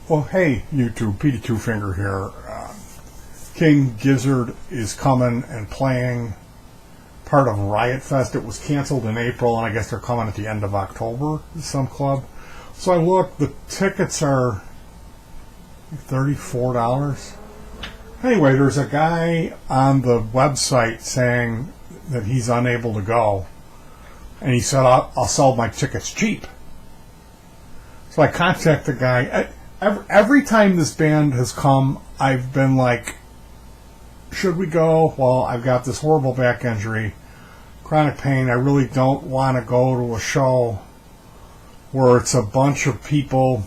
Well, hey, YouTube, Petey Two Finger here. King Gizzard is coming and playing part of Riot Fest. It was canceled in April, and I guess they're coming at the end of October, some club. So I looked, the tickets are $34. Anyway, there's a guy on the website saying that he's unable to go, and he said, I'll sell my tickets cheap. So I contact the guy. Every time this band has come, I've been like, should we go? Well, I've got this horrible back injury, chronic pain. I really don't want to go to a show where it's a bunch of people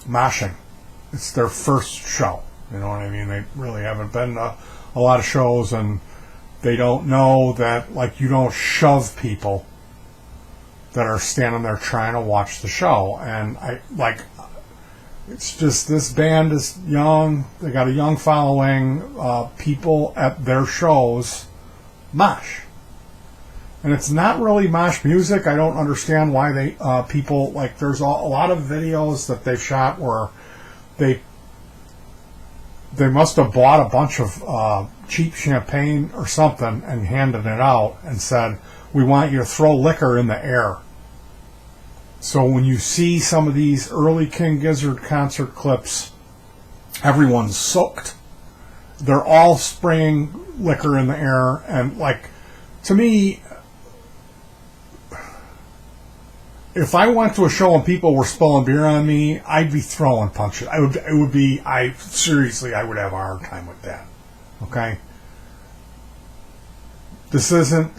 moshing. It's their first show. You know what I mean? They really haven't been to a lot of shows, and they don't know that, like, you don't shove people that are standing there trying to watch the show. And it's just, this band is young. They got a young following. People at their shows mosh, and it's not really mosh music. I don't understand why they people, like, there's a lot of videos that they've shot where they must have bought a bunch of cheap champagne or something and handed it out and said, we want you to throw liquor in the air. So when you see some of these early King Gizzard concert clips, everyone's soaked. They're all spraying liquor in the air. And, like, to me, if I went to a show and people were spilling beer on me, I'd be throwing punches. I would have a hard time with that. Okay? This isn't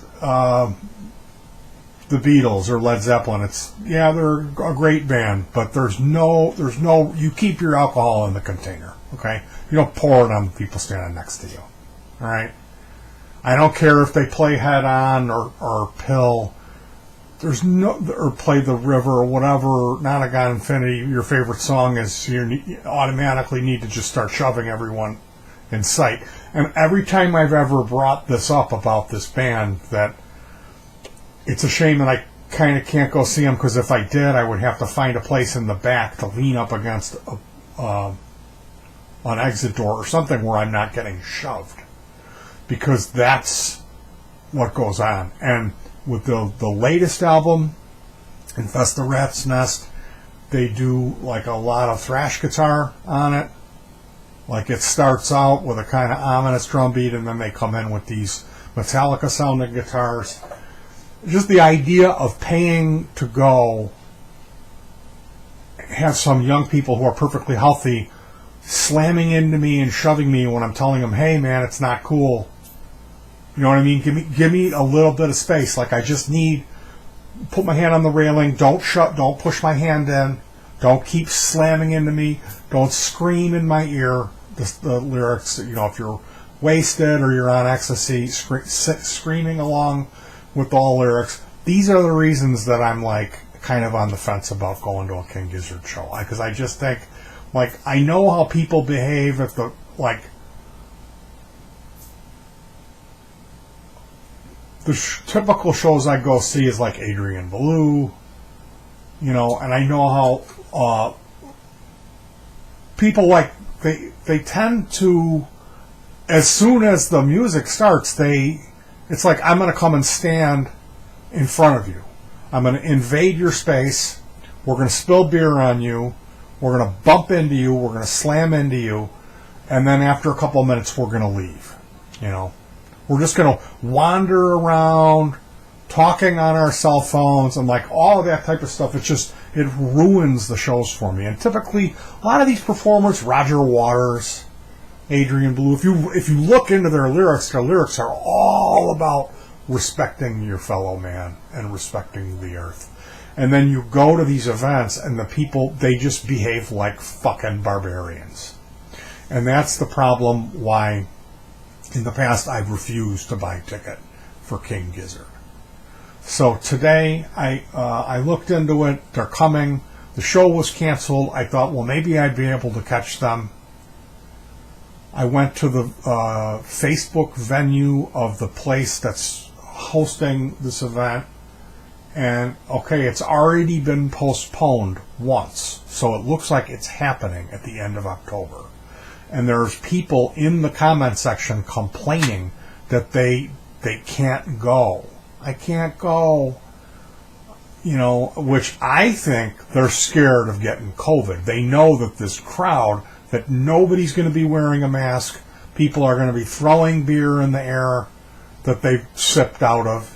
the Beatles or Led Zeppelin. They're a great band, but there's no, you keep your alcohol in the container, okay? You don't pour it on the people standing next to you, all right? I don't care if they play Head On or Pill, or Play the River or whatever, Not a God Infinity, your favorite song is, you automatically need to just start shoving everyone in sight. And every time I've ever brought this up about this band, that it's a shame that I kind of can't go see them, because if I did, I would have to find a place in the back to lean up against an exit door or something where I'm not getting shoved, because that's what goes on. And with the latest album, Infest the Rat's Nest, they do like a lot of thrash guitar on it. Like, it starts out with a kind of ominous drum beat, and then they come in with these Metallica sounding guitars. Just the idea of paying to go, have some young people who are perfectly healthy slamming into me and shoving me when I'm telling them, hey man, it's not cool. You know what I mean? Give me a little bit of space. Like, I just need, put my hand on the railing, don't push my hand in, don't keep slamming into me, don't scream in my ear the lyrics. You know, if you're wasted or you're on ecstasy, screaming along with all lyrics. These are the reasons that I'm, like, kind of on the fence about going to a King Gizzard show. Because I just think, like, I know how people behave at the, like, the typical shows I go see is like Adrian Belew, you know, and I know how people, like, they tend to, as soon as the music starts, it's like, I'm going to come and stand in front of you. I'm going to invade your space. We're going to spill beer on you. We're going to bump into you. We're going to slam into you. And then after a couple of minutes, we're going to leave. You know, we're just going to wander around talking on our cell phones and, like, all of that type of stuff. It ruins the shows for me. And typically, a lot of these performers, Roger Waters, Adrian Belew, if you look into their lyrics are all about respecting your fellow man and respecting the earth. And then you go to these events and the people, they just behave like fucking barbarians. And that's the problem why in the past I've refused to buy a ticket for King Gizzard. So today I looked into it. They're coming. The show was canceled. I thought, well, maybe I'd be able to catch them. I went to the Facebook venue of the place that's hosting this event, and okay, it's already been postponed once. So it looks like it's happening at the end of October. And there's people in the comment section complaining that they can't go. I can't go. Which I think they're scared of getting COVID. They know that this crowd, that nobody's going to be wearing a mask. People are going to be throwing beer in the air that they've sipped out of,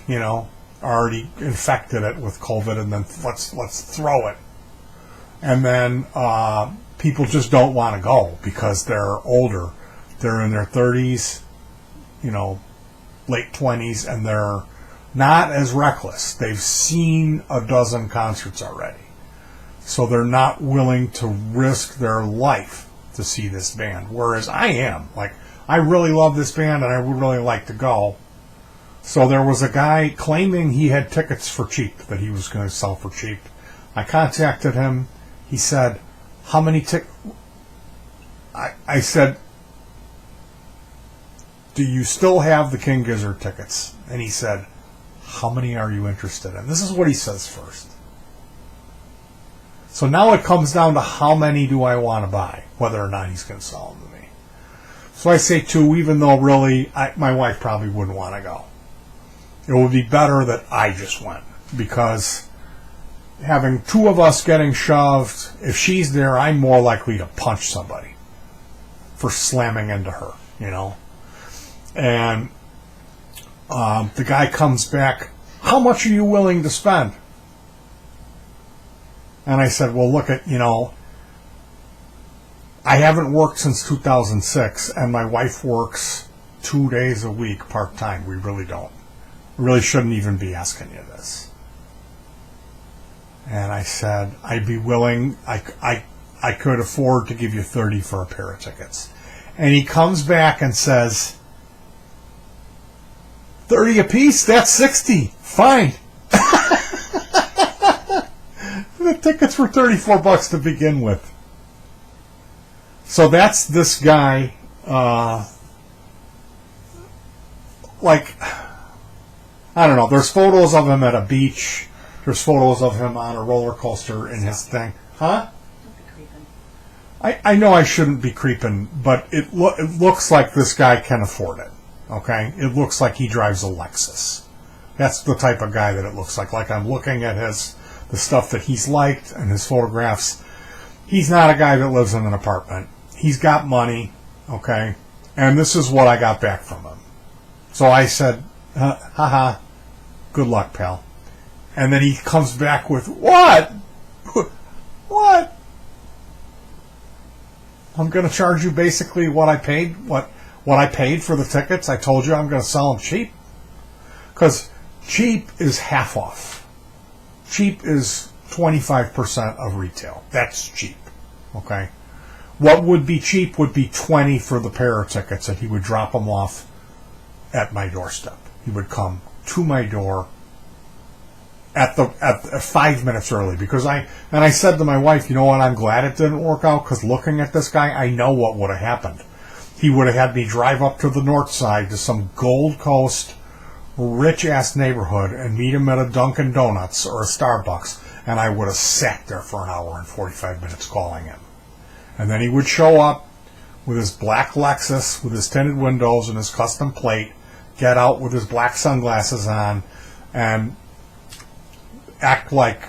already infected it with COVID, and then let's throw it. And then people just don't want to go because they're older. They're in their 30s, late 20s, and they're not as reckless. They've seen a dozen concerts already. So they're not willing to risk their life to see this band. Whereas I am. I really love this band and I would really like to go. So there was a guy claiming he had tickets for cheap, that he was going to sell for cheap. I contacted him. He said, how many tickets? I said, do you still have the King Gizzard tickets? And he said, how many are you interested in? This is what he says first. So now it comes down to how many do I want to buy, whether or not he's going to sell them to me. So I say 2, even though really my wife probably wouldn't want to go. It would be better that I just went, because having 2 of us getting shoved, if she's there, I'm more likely to punch somebody for slamming into her, And the guy comes back, how much are you willing to spend? And I said, well, look at, I haven't worked since 2006, and my wife works 2 days a week part-time. We really don't. We really shouldn't even be asking you this. And I said, I'd be willing, I could afford to give you 30 for a pair of tickets. And he comes back and says, 30 a piece? That's 60. Fine. The tickets were $34 to begin with. So that's this guy, I don't know. There's photos of him at a beach. There's photos of him on a roller coaster in his thing. Huh? Don't be creeping. I know I shouldn't be creeping, but it looks like this guy can afford it. Okay? It looks like he drives a Lexus. That's the type of guy that it looks like. Like, I'm looking at the stuff that he's liked and his photographs. He's not a guy that lives in an apartment. He's got money. Okay? And this is what I got back from him. So I said, haha, good luck, pal. And then he comes back with, what? What? I'm going to charge you basically what I paid, what I paid for the tickets. I told you I'm going to sell them cheap. Because cheap is half off. Cheap is 25% of retail. That's cheap. Okay? What would be cheap would be 20 for the pair of tickets, and he would drop them off at my doorstep. He would come to my door at 5 minutes early, because I said to my wife, you know what, I'm glad it didn't work out, because looking at this guy, I know what would have happened. He would have had me drive up to the north side to some Gold Coast rich ass neighborhood and meet him at a Dunkin' Donuts or a Starbucks, and I would have sat there for an hour and 45 minutes calling him. And then he would show up with his black Lexus with his tinted windows and his custom plate, get out with his black sunglasses on, and act like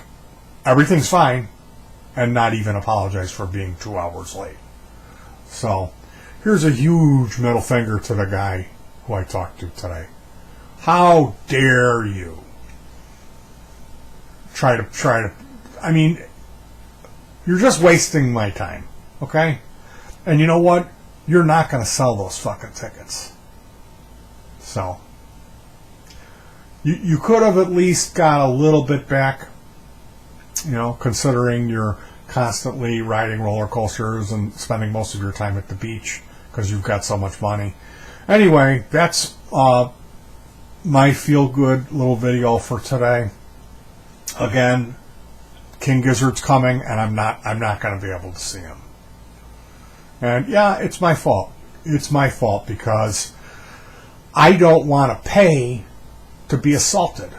everything's fine and not even apologize for being 2 hours late. So here's a huge middle finger to the guy who I talked to today. How dare you try to I mean, you're just wasting my time, okay? And you know what? You're not going to sell those fucking tickets. So you could have at least got a little bit back, considering you're constantly riding roller coasters and spending most of your time at the beach because you've got so much money. Anyway, that's my feel-good little video for today. Again, King Gizzard's coming, and I'm not going to be able to see him. And yeah, it's my fault. It's my fault because I don't want to pay to be assaulted.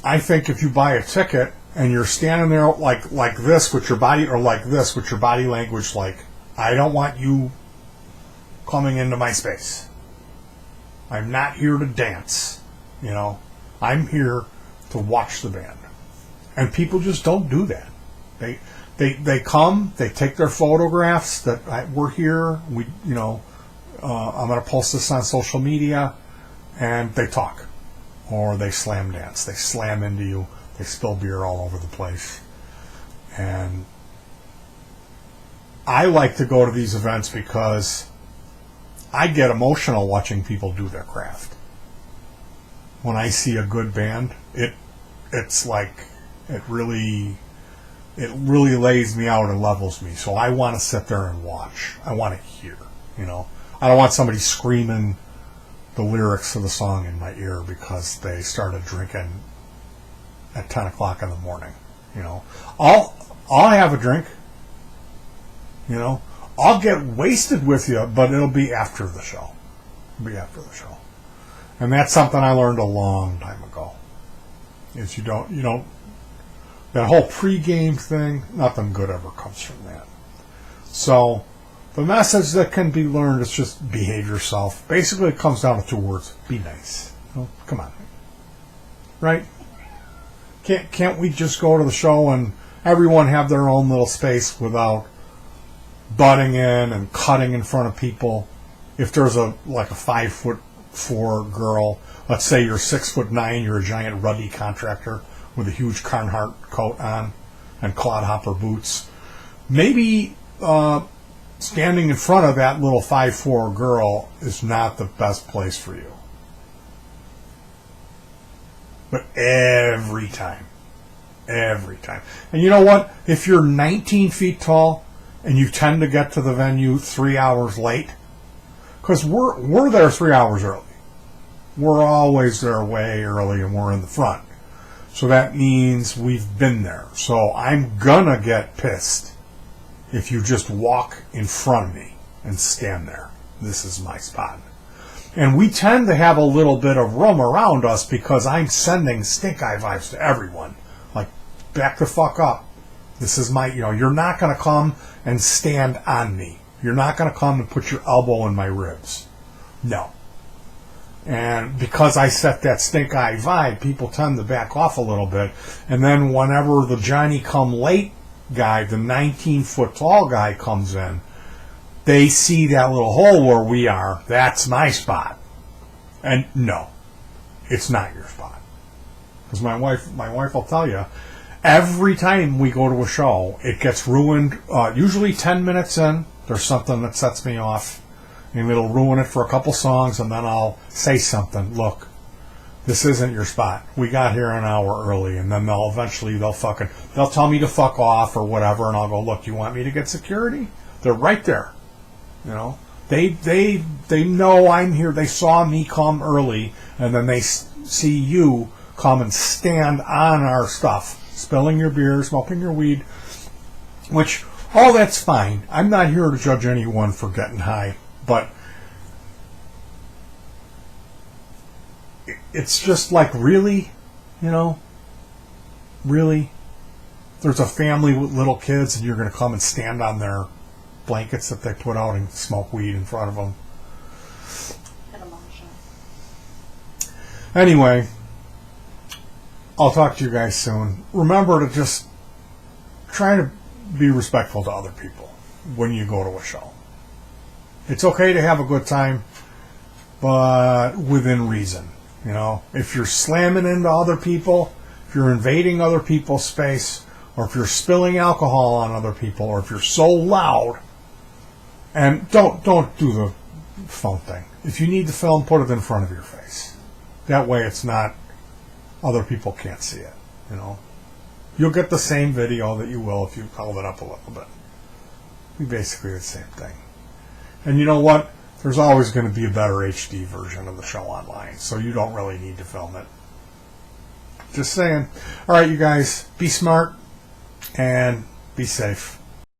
I think if you buy a ticket and you're standing there like this with your body, or like this with your body language, like, I don't want you coming into my space. I'm not here to dance, you know. I'm here to watch the band. And people just don't do that. They come, they take their photographs that we're here, we, you know, I'm going to post this on social media, and they talk. Or they slam dance. They slam into you. They spill beer all over the place. And I like to go to these events because I get emotional watching people do their craft. When I see a good band, it's like it really lays me out and levels me. So I want to sit there and watch. I want to hear, you know. I don't want somebody screaming the lyrics of the song in my ear because they started drinking at 10 o'clock in the morning, you know. I'll have a drink, you know. I'll get wasted with you, but it'll be after the show. It'll be after the show. And that's something I learned a long time ago. Is you don't that whole pre-game thing, nothing good ever comes from that. So the message that can be learned is just behave yourself. Basically, it comes down to 2 words: be nice. Oh, come on, right? Can't we just go to the show and everyone have their own little space without butting in and cutting in front of people? If there's a 5'4" girl, let's say you're 6'9", you're a giant ruddy contractor with a huge Carhartt coat on and clodhopper boots, maybe standing in front of that little 5'4" girl is not the best place for you. But every time. And you know what? If you're 19 feet tall and you tend to get to the venue 3 hours late, because we're there 3 hours early. We're always there way early, and we're in the front. So that means we've been there. So I'm gonna get pissed if you just walk in front of me and stand there. This is my spot. And we tend to have a little bit of room around us because I'm sending stink eye vibes to everyone. Like, back the fuck up. This is my, you're not going to come and stand on me. You're not going to come and put your elbow in my ribs. No. And because I set that stink eye vibe, people tend to back off a little bit. And then whenever the Johnny come late guy, the 19-foot tall guy comes in, they see that little hole where we are. That's my spot. And no, it's not your spot. Because my wife will tell you, every time we go to a show, it gets ruined. Usually 10 minutes in, there's something that sets me off. And it'll ruin it for a couple songs, and then I'll say something. Look, this isn't your spot. We got here an hour early, and then they'll tell me to fuck off or whatever, and I'll go, look, you want me to get security? They're right there. They know I'm here. They saw me come early, and then they see you come and stand on our stuff, spilling your beer, smoking your weed, which, all that's fine. I'm not here to judge anyone for getting high, but it's just like, really? Really? There's a family with little kids, and you're going to come and stand on their blankets that they put out and smoke weed in front of them. Anyway, I'll talk to you guys soon. Remember to just try to be respectful to other people when you go to a show. It's okay to have a good time, but within reason. If you're slamming into other people, if you're invading other people's space, or if you're spilling alcohol on other people, or if you're so loud, and don't do the phone thing. If you need to film, put it in front of your face. That way it's not, other people can't see it, You'll get the same video that you will if you held it up a little bit. It'll be basically the same thing. And you know what? There's always going to be a better HD version of the show online, so you don't really need to film it. Just saying. All right, you guys, be smart and be safe.